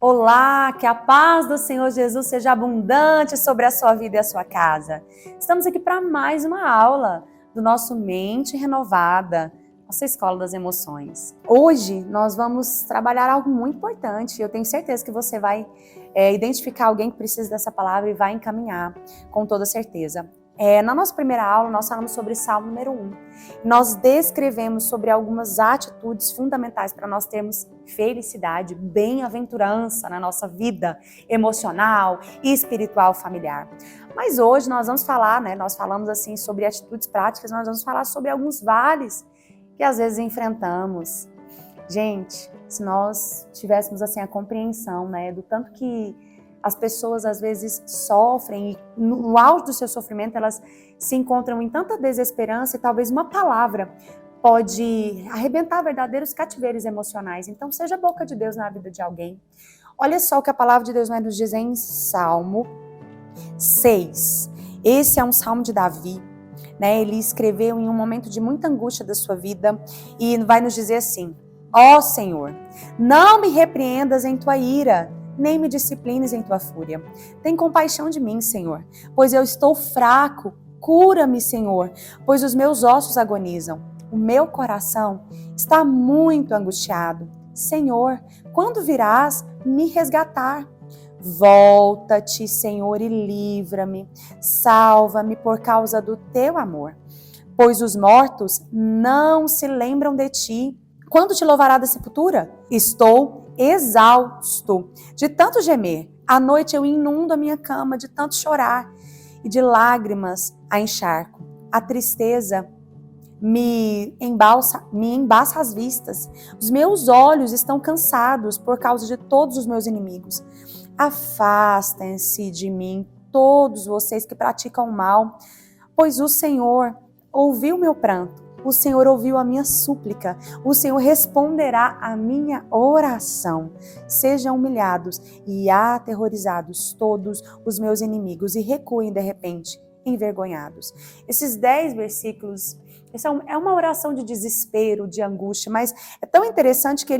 Olá, que a paz do Senhor Jesus seja abundante sobre a sua vida e a sua casa. Estamos aqui para mais uma aula do nosso Mente Renovada, nossa Escola das Emoções. Hoje nós vamos trabalhar algo muito importante. Eu tenho certeza que você vai identificar alguém que precisa dessa palavra e vai encaminhar com toda certeza. Na nossa primeira aula, nós falamos sobre Salmo número 1. Nós descrevemos sobre algumas atitudes fundamentais para nós termos felicidade, bem-aventurança na nossa vida emocional e espiritual familiar. Mas hoje nós vamos falar, nós falamos assim sobre atitudes práticas, nós vamos falar sobre alguns vales que às vezes enfrentamos. Gente, se nós tivéssemos assim a compreensão, do tanto que as pessoas às vezes sofrem e no auge do seu sofrimento elas se encontram em tanta desesperança e talvez uma palavra pode arrebentar verdadeiros cativeiros emocionais. Então seja a boca de Deus na vida de alguém. Olha só o que a palavra de Deus vai nos dizer em Salmo 6. Esse é um salmo de Davi. Ele escreveu em um momento de muita angústia da sua vida e vai nos dizer assim: ó Senhor, não me repreendas em tua ira, nem me disciplines em tua fúria. Tem compaixão de mim, Senhor, pois eu estou fraco. Cura-me, Senhor, pois os meus ossos agonizam. O meu coração está muito angustiado. Senhor, quando virás me resgatar? Volta-te, Senhor, e livra-me. Salva-me por causa do teu amor. Pois os mortos não se lembram de ti. Quando te louvará da sepultura? Estou exausto de tanto gemer. À noite eu inundo a minha cama de tanto chorar e de lágrimas a encharco. A tristeza me embaça as vistas. Os meus olhos estão cansados por causa de todos os meus inimigos. Afastem-se de mim todos vocês que praticam o mal, pois o Senhor ouviu meu pranto. O Senhor ouviu a minha súplica, o Senhor responderá à minha oração. Sejam humilhados e aterrorizados todos os meus inimigos e recuem de repente, envergonhados. Esses 10 versículos, essa é uma oração de desespero, de angústia, mas é tão interessante que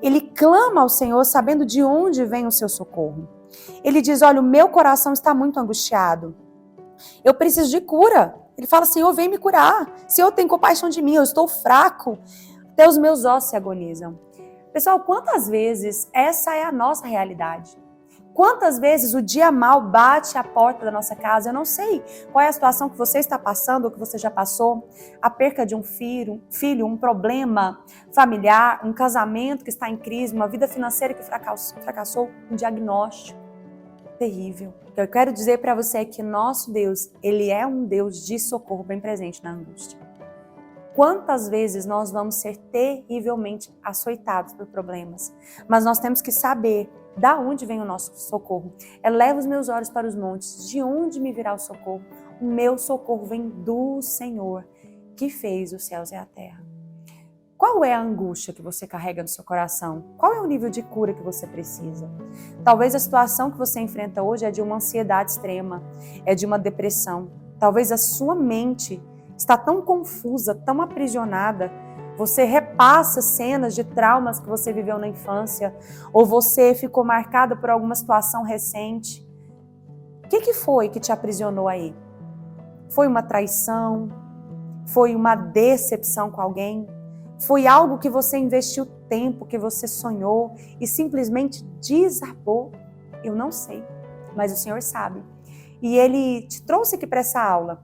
ele clama ao Senhor sabendo de onde vem o seu socorro. Ele diz: olha, o meu coração está muito angustiado, eu preciso de cura. Ele fala: Senhor, vem me curar. Senhor, tem compaixão de mim, eu estou fraco. Até os meus ossos se agonizam. Pessoal, quantas vezes essa é a nossa realidade? Quantas vezes o dia mal bate à porta da nossa casa? Eu não sei qual é a situação que você está passando ou que você já passou. A perca de um filho, um problema familiar, um casamento que está em crise, uma vida financeira que fracassou, um diagnóstico terrível. O que eu quero dizer para você é que nosso Deus, Ele é um Deus de socorro bem presente na angústia. Quantas vezes nós vamos ser terrivelmente açoitados por problemas, mas nós temos que saber da onde vem o nosso socorro. Eleva os meus olhos para os montes, de onde me virá o socorro? O meu socorro vem do Senhor, que fez os céus e a terra. Qual é a angústia que você carrega no seu coração? Qual é o nível de cura que você precisa? Talvez a situação que você enfrenta hoje é de uma ansiedade extrema, é de uma depressão. Talvez a sua mente está tão confusa, tão aprisionada. Você repassa cenas de traumas que você viveu na infância, ou você ficou marcada por alguma situação recente. O que foi que te aprisionou aí? Foi uma traição? Foi uma decepção com alguém? Foi algo que você investiu tempo, que você sonhou e simplesmente desabou? Eu não sei, mas o Senhor sabe. E Ele te trouxe aqui para essa aula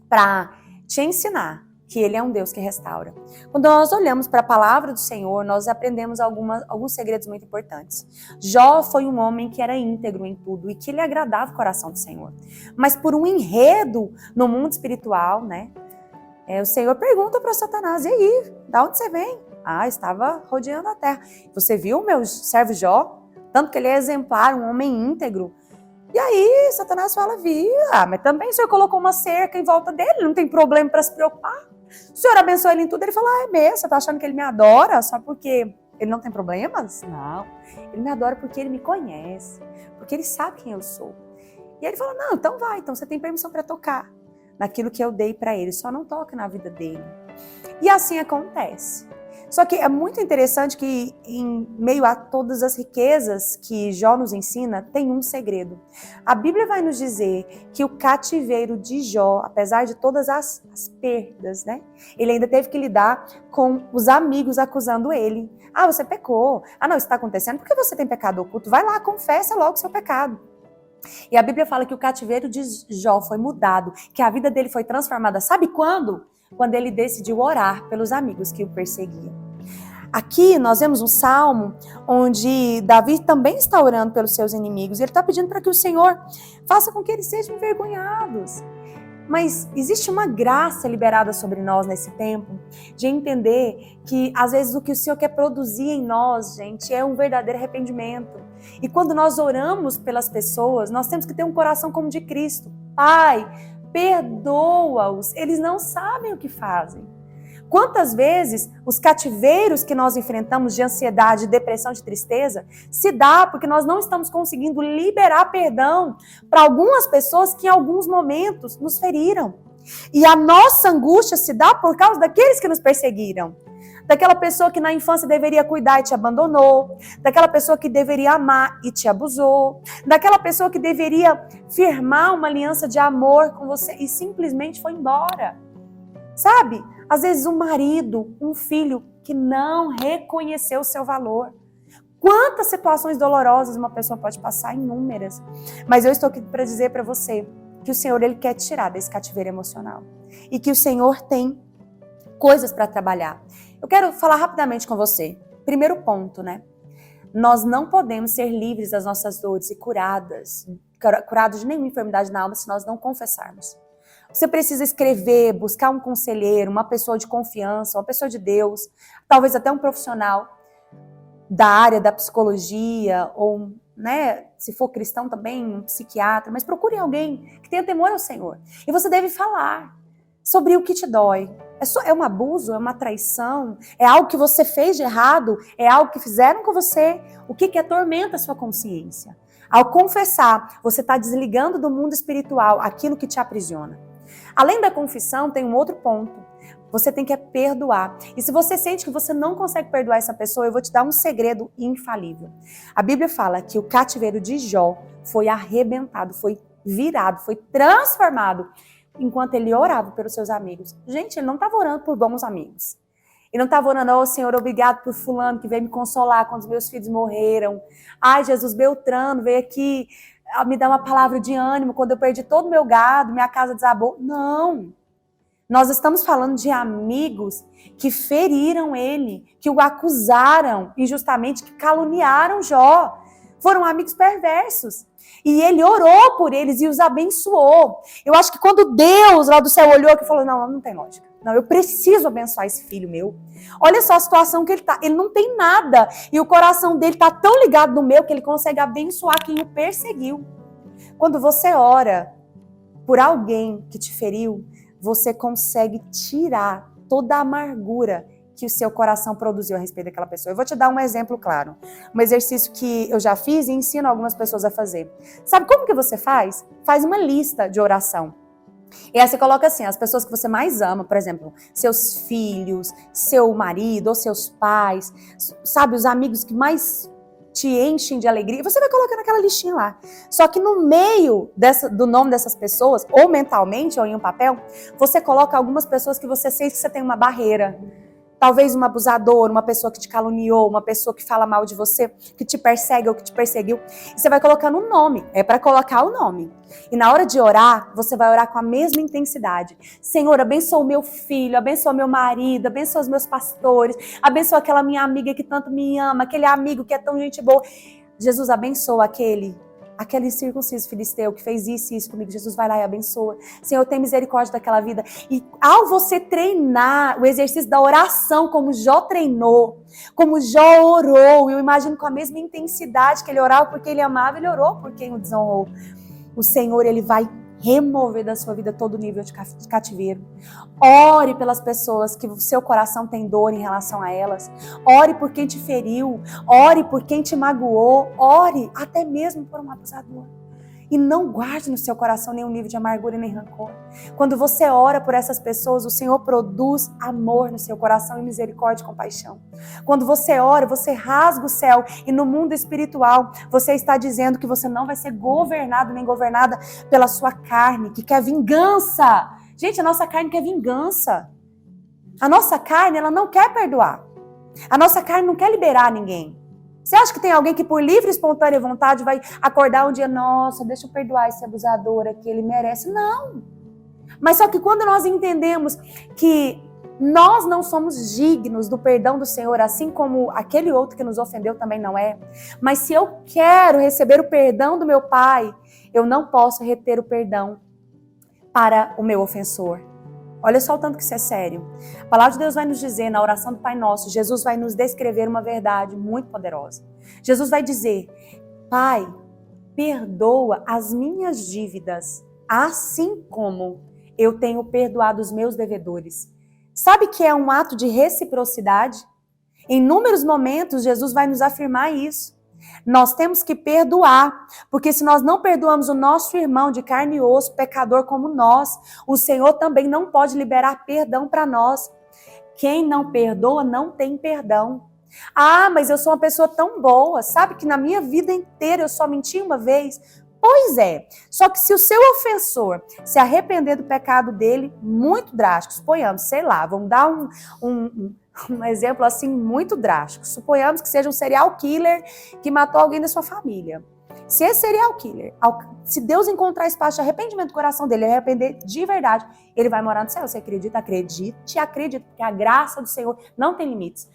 para te ensinar que Ele é um Deus que restaura. Quando nós olhamos para a palavra do Senhor, nós aprendemos alguns segredos muito importantes. Jó foi um homem que era íntegro em tudo e que ele agradava o coração do Senhor. Mas por um enredo no mundo espiritual, o Senhor pergunta para Satanás: e aí, da onde você vem? Estava rodeando a terra. Você viu o meu servo Jó? Tanto que ele é exemplar, um homem íntegro. E aí, Satanás fala: mas também o Senhor colocou uma cerca em volta dele, não tem problema para se preocupar. O Senhor abençoou ele em tudo. Ele falou: é mesmo? Você está achando que ele me adora só porque ele não tem problemas? Não, ele me adora porque ele me conhece, porque ele sabe quem eu sou. E ele falou: não, então vai, então você tem permissão para tocar naquilo que eu dei para ele, só não toca na vida dele. E assim acontece. Só que é muito interessante que em meio a todas as riquezas que Jó nos ensina, tem um segredo. A Bíblia vai nos dizer que o cativeiro de Jó, apesar de todas as perdas, né? Ele ainda teve que lidar com os amigos acusando ele. Ah, você pecou. Ah, não, isso está acontecendo porque você tem pecado oculto. Vai lá, confessa logo o seu pecado. E a Bíblia fala que o cativeiro de Jó foi mudado, que a vida dele foi transformada. Sabe quando? Quando ele decidiu orar pelos amigos que o perseguiam. Aqui nós vemos um salmo onde Davi também está orando pelos seus inimigos. Ele está pedindo para que o Senhor faça com que eles sejam envergonhados. Mas existe uma graça liberada sobre nós nesse tempo de entender que às vezes o que o Senhor quer produzir em nós, gente, é um verdadeiro arrependimento. E quando nós oramos pelas pessoas, nós temos que ter um coração como o de Cristo. Pai, perdoa-os, eles não sabem o que fazem. Quantas vezes os cativeiros que nós enfrentamos de ansiedade, de depressão, de tristeza, se dá porque nós não estamos conseguindo liberar perdão para algumas pessoas que em alguns momentos nos feriram. E a nossa angústia se dá por causa daqueles que nos perseguiram. Daquela pessoa que na infância deveria cuidar e te abandonou, daquela pessoa que deveria amar e te abusou, daquela pessoa que deveria firmar uma aliança de amor com você e simplesmente foi embora. Sabe? Às vezes um marido, um filho que não reconheceu o seu valor. Quantas situações dolorosas uma pessoa pode passar? Inúmeras. Mas eu estou aqui para dizer para você que o Senhor, Ele quer tirar desse cativeiro emocional. E que o Senhor tem coisas para trabalhar. Eu quero falar rapidamente com você. Primeiro ponto, né? Nós não podemos ser livres das nossas dores e curados de nenhuma enfermidade na alma se nós não confessarmos. Você precisa escrever, buscar um conselheiro, uma pessoa de confiança, uma pessoa de Deus, talvez até um profissional da área da psicologia, ou, né, se for cristão também, um psiquiatra, mas procure alguém que tenha temor ao Senhor. E você deve falar sobre o que te dói. É um abuso? É uma traição? É algo que você fez de errado? É algo que fizeram com você? O que atormenta a sua consciência? Ao confessar, você está desligando do mundo espiritual aquilo que te aprisiona. Além da confissão, tem um outro ponto. Você tem que perdoar. E se você sente que você não consegue perdoar essa pessoa, eu vou te dar um segredo infalível. A Bíblia fala que o cativeiro de Jó foi arrebentado, foi virado, foi transformado enquanto ele orava pelos seus amigos. Gente, ele não estava orando por bons amigos. Ele não estava orando, oh Senhor, obrigado por fulano que veio me consolar quando os meus filhos morreram. Ai, Jesus, Beltrano veio aqui me dar uma palavra de ânimo quando eu perdi todo o meu gado, minha casa desabou. Não. Nós estamos falando de amigos que feriram ele, que o acusaram injustamente, que caluniaram Jó. Foram amigos perversos. E ele orou por eles e os abençoou. Eu acho que quando Deus lá do céu olhou e falou, não tem lógica. Não, eu preciso abençoar esse filho meu. Olha só a situação que ele está. Ele não tem nada. E o coração dele está tão ligado no meu que ele consegue abençoar quem o perseguiu. Quando você ora por alguém que te feriu, você consegue tirar toda a amargura que o seu coração produziu a respeito daquela pessoa. Eu vou te dar um exemplo claro. Um exercício que eu já fiz e ensino algumas pessoas a fazer. Sabe como que você faz? Faz uma lista de oração. E aí você coloca assim, as pessoas que você mais ama, por exemplo, seus filhos, seu marido ou seus pais, sabe, os amigos que mais te enchem de alegria, você vai colocar naquela listinha lá. Só que no meio do nome dessas pessoas, ou mentalmente, ou em um papel, você coloca algumas pessoas que você sente que você tem uma barreira. Talvez um abusador, uma pessoa que te caluniou, uma pessoa que fala mal de você, que te persegue ou que te perseguiu. E você vai colocando um nome, é para colocar o nome. E na hora de orar, você vai orar com a mesma intensidade. Senhor, abençoa o meu filho, abençoa meu marido, abençoa os meus pastores, abençoa aquela minha amiga que tanto me ama, aquele amigo que é tão gente boa. Jesus, abençoa aquele circunciso filisteu que fez isso e isso comigo. Jesus, vai lá e abençoa. Senhor, tem misericórdia daquela vida. E ao você treinar o exercício da oração, como Jó treinou, como Jó orou, eu imagino com a mesma intensidade que ele orava porque ele amava, ele orou por quem o desonrou. O Senhor, Ele vai remover da sua vida todo nível de cativeiro. Ore pelas pessoas que o seu coração tem dor em relação a elas. Ore por quem te feriu. Ore por quem te magoou. Ore até mesmo por um abusador. E não guarde no seu coração nenhum nível de amargura e nem rancor. Quando você ora por essas pessoas, o Senhor produz amor no seu coração e misericórdia e compaixão. Quando você ora, você rasga o céu e no mundo espiritual você está dizendo que você não vai ser governado nem governada pela sua carne, que quer vingança. Gente, a nossa carne quer vingança. A nossa carne, ela não quer perdoar. A nossa carne não quer liberar ninguém. Você acha que tem alguém que por livre e espontânea vontade vai acordar um dia, nossa, deixa eu perdoar esse abusador aqui, ele merece? Não. Mas só que quando nós entendemos que nós não somos dignos do perdão do Senhor, assim como aquele outro que nos ofendeu também não é. Mas se eu quero receber o perdão do meu Pai, eu não posso reter o perdão para o meu ofensor. Olha só o tanto que isso é sério. A palavra de Deus vai nos dizer, na oração do Pai Nosso, Jesus vai nos descrever uma verdade muito poderosa. Jesus vai dizer, Pai, perdoa as minhas dívidas, assim como eu tenho perdoado os meus devedores. Sabe que é um ato de reciprocidade? Em inúmeros momentos, Jesus vai nos afirmar isso. Nós temos que perdoar, porque se nós não perdoamos o nosso irmão de carne e osso, pecador como nós, o Senhor também não pode liberar perdão para nós. Quem não perdoa não tem perdão. Ah, mas eu sou uma pessoa tão boa, sabe que na minha vida inteira eu só menti uma vez? Pois é, só que se o seu ofensor se arrepender do pecado dele, muito drástico, suponhamos, sei lá, vamos dar um exemplo assim muito drástico. Suponhamos que seja um serial killer que matou alguém da sua família. Se esse serial killer, se Deus encontrar espaço de arrependimento no coração dele, arrepender de verdade, ele vai morar no céu. Você acredita? Acredite, porque a graça do Senhor não tem limites.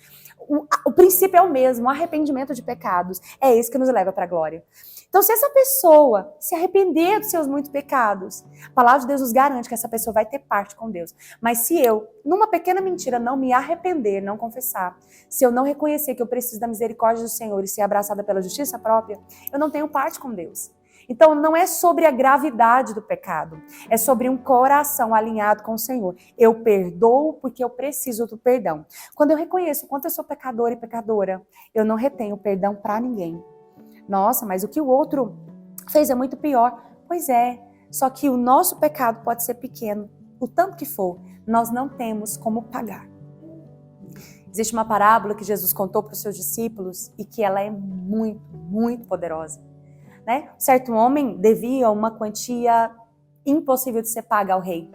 O princípio é o mesmo, o arrependimento de pecados. É esse que nos leva para a glória. Então, se essa pessoa se arrepender dos seus muitos pecados, a palavra de Deus nos garante que essa pessoa vai ter parte com Deus. Mas se eu, numa pequena mentira, não me arrepender, não confessar, se eu não reconhecer que eu preciso da misericórdia do Senhor e ser abraçada pela justiça própria, eu não tenho parte com Deus. Então, não é sobre a gravidade do pecado, é sobre um coração alinhado com o Senhor. Eu perdoo porque eu preciso do perdão. Quando eu reconheço o quanto eu sou pecador e pecadora, eu não retenho perdão para ninguém. Nossa, mas o que o outro fez é muito pior. Pois é, só que o nosso pecado pode ser pequeno, o tanto que for, nós não temos como pagar. Existe uma parábola que Jesus contou para os seus discípulos e que ela é muito, muito poderosa. Né? Certo homem devia uma quantia impossível de ser paga ao rei.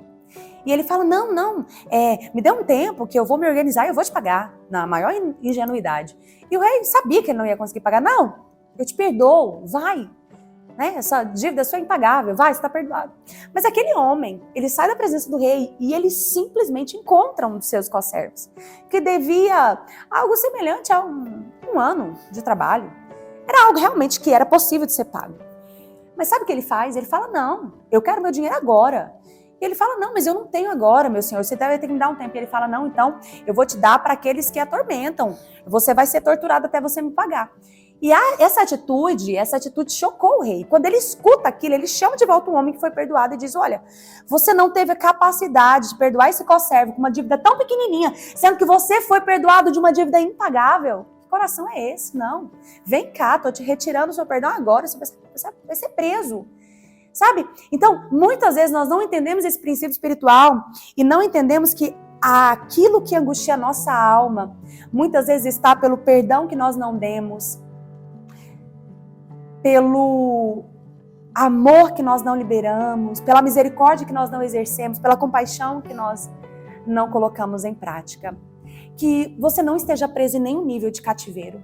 E ele fala, não, me dê um tempo que eu vou me organizar e eu vou te pagar, na maior ingenuidade. E o rei sabia que ele não ia conseguir pagar. Não, eu te perdoo, vai. Né? Essa dívida sua é impagável, vai, você está perdoado. Mas aquele homem, ele sai da presença do rei e ele simplesmente encontra um dos seus conservos, que devia algo semelhante a um ano de trabalho. Era algo realmente que era possível de ser pago. Mas sabe o que ele faz? Ele fala, não, eu quero meu dinheiro agora. E ele fala, não, mas eu não tenho agora, meu senhor, você deve ter que me dar um tempo. E ele fala, não, então eu vou te dar para aqueles que atormentam. Você vai ser torturado até você me pagar. E essa atitude chocou o rei. Quando ele escuta aquilo, ele chama de volta um homem que foi perdoado e diz, olha, você não teve a capacidade de perdoar esse conservo com uma dívida tão pequenininha, sendo que você foi perdoado de uma dívida impagável. Que coração é esse? Não. Vem cá, tô te retirando o seu perdão agora, você vai ser preso. Sabe? Então, muitas vezes nós não entendemos esse princípio espiritual e não entendemos que aquilo que angustia a nossa alma, muitas vezes está pelo perdão que nós não demos, pelo amor que nós não liberamos, pela misericórdia que nós não exercemos, pela compaixão que nós não colocamos em prática. Que você não esteja preso em nenhum nível de cativeiro.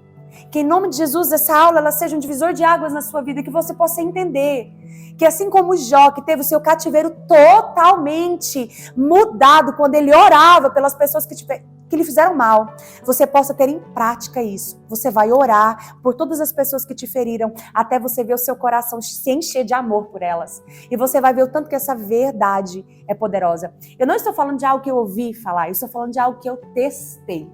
Que em nome de Jesus essa aula ela seja um divisor de águas na sua vida, que você possa entender que assim como Jó, que teve o seu cativeiro totalmente mudado quando ele orava pelas pessoas que lhe fizeram mal, você possa ter em prática isso. Você vai orar por todas as pessoas que te feriram, até você ver o seu coração se encher de amor por elas. E você vai ver o tanto que essa verdade é poderosa. Eu não estou falando de algo que eu ouvi falar, eu estou falando de algo que eu testei.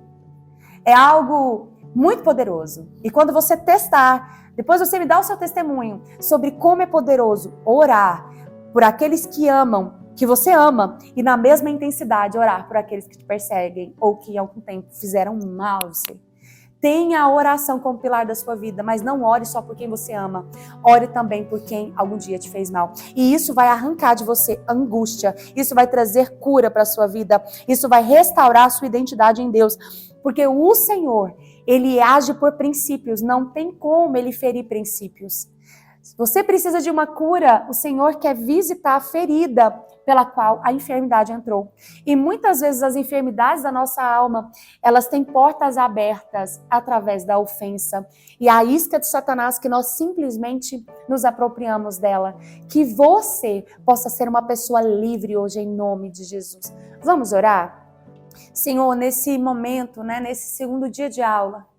É algo muito poderoso. E quando você testar, depois você me dá o seu testemunho sobre como é poderoso orar por aqueles que amam, que você ama, e na mesma intensidade orar por aqueles que te perseguem ou que em algum tempo fizeram mal a você. Tenha a oração como pilar da sua vida, mas não ore só por quem você ama. Ore também por quem algum dia te fez mal. E isso vai arrancar de você angústia. Isso vai trazer cura para a sua vida. Isso vai restaurar a sua identidade em Deus. Porque o Senhor, Ele age por princípios. Não tem como Ele ferir princípios. Se você precisa de uma cura, o Senhor quer visitar a ferida pela qual a enfermidade entrou. E muitas vezes as enfermidades da nossa alma, elas têm portas abertas através da ofensa. E a isca de Satanás que nós simplesmente nos apropriamos dela. Que você possa ser uma pessoa livre hoje em nome de Jesus. Vamos orar? Senhor, nesse momento, nesse segundo dia de aula,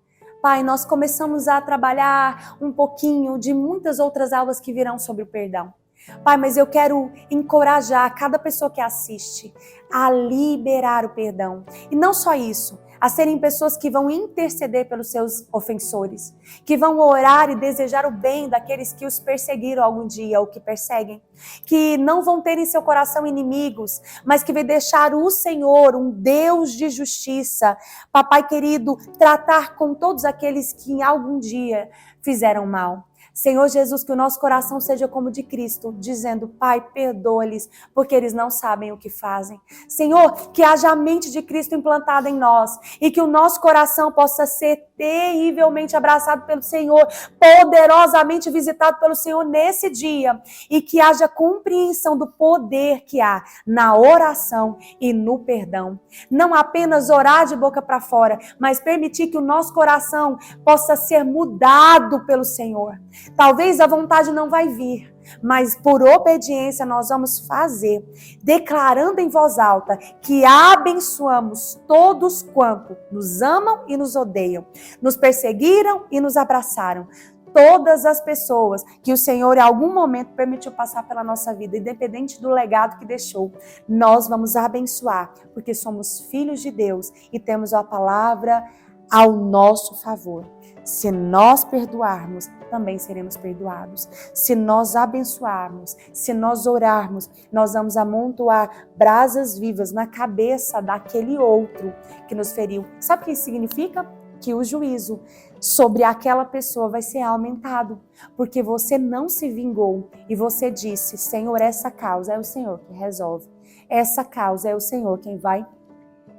Pai, nós começamos a trabalhar um pouquinho de muitas outras aulas que virão sobre o perdão. Pai, mas eu quero encorajar cada pessoa que assiste a liberar o perdão. E não só isso, a serem pessoas que vão interceder pelos seus ofensores, que vão orar e desejar o bem daqueles que os perseguiram algum dia ou que perseguem, que não vão ter em seu coração inimigos, mas que vai deixar o Senhor, um Deus de justiça, Papai querido, tratar com todos aqueles que em algum dia fizeram mal. Senhor Jesus, que o nosso coração seja como de Cristo, dizendo, Pai, perdoa-lhes, porque eles não sabem o que fazem. Senhor, que haja a mente de Cristo implantada em nós e que o nosso coração possa ser terrivelmente abraçado pelo Senhor, poderosamente visitado pelo Senhor nesse dia e que haja compreensão do poder que há na oração e no perdão. Não apenas orar de boca para fora, mas permitir que o nosso coração possa ser mudado pelo Senhor. Talvez a vontade não vai vir, mas por obediência nós vamos fazer, declarando em voz alta que abençoamos todos quanto nos amam e nos odeiam, nos perseguiram e nos abraçaram. Todas as pessoas que o Senhor em algum momento permitiu passar pela nossa vida, independente do legado que deixou, nós vamos abençoar, porque somos filhos de Deus e temos a palavra ao nosso favor. Se nós perdoarmos, também seremos perdoados. Se nós abençoarmos, se nós orarmos, nós vamos amontoar brasas vivas na cabeça daquele outro que nos feriu. Sabe o que isso significa? Que o juízo sobre aquela pessoa vai ser aumentado, porque você não se vingou e você disse, Senhor, essa causa é o Senhor que resolve. Essa causa é o Senhor quem vai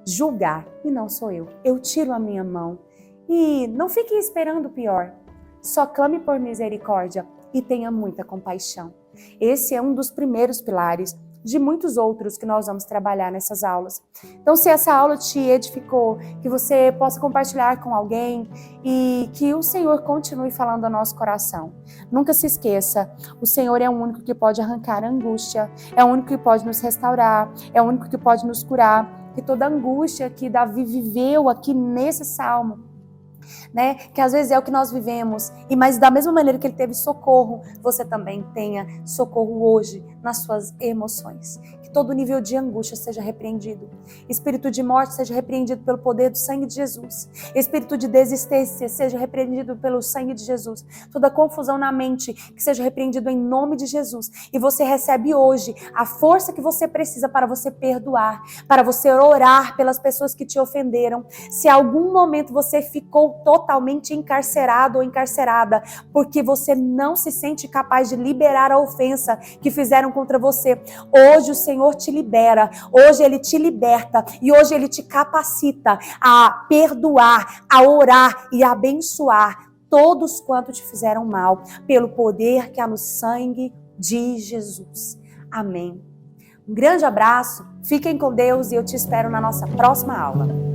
julgar e não sou eu. Eu tiro a minha mão. E não fique esperando o pior. Só clame por misericórdia e tenha muita compaixão. Esse é um dos primeiros pilares de muitos outros que nós vamos trabalhar nessas aulas. Então, se essa aula te edificou, que você possa compartilhar com alguém e que o Senhor continue falando ao nosso coração. Nunca se esqueça, o Senhor é o único que pode arrancar a angústia, é o único que pode nos restaurar, é o único que pode nos curar. Que toda angústia que Davi viveu aqui nesse salmo, que às vezes é o que nós vivemos, mas da mesma maneira que ele teve socorro, você também tenha socorro hoje nas suas emoções. Que todo nível de angústia seja repreendido. Espírito de morte seja repreendido pelo poder do sangue de Jesus. Espírito de desistência seja repreendido pelo sangue de Jesus. Toda confusão na mente que seja repreendido em nome de Jesus. E você recebe hoje a força que você precisa para você perdoar, para você orar pelas pessoas que te ofenderam. Se algum momento você ficou totalmente encarcerado ou encarcerada, porque você não se sente capaz de liberar a ofensa que fizeram contra você, hoje o Senhor te libera, hoje Ele te liberta e hoje Ele te capacita a perdoar, a orar e a abençoar todos quanto te fizeram mal, pelo poder que há no sangue de Jesus. Amém. Um grande abraço, fiquem com Deus e eu te espero na nossa próxima aula.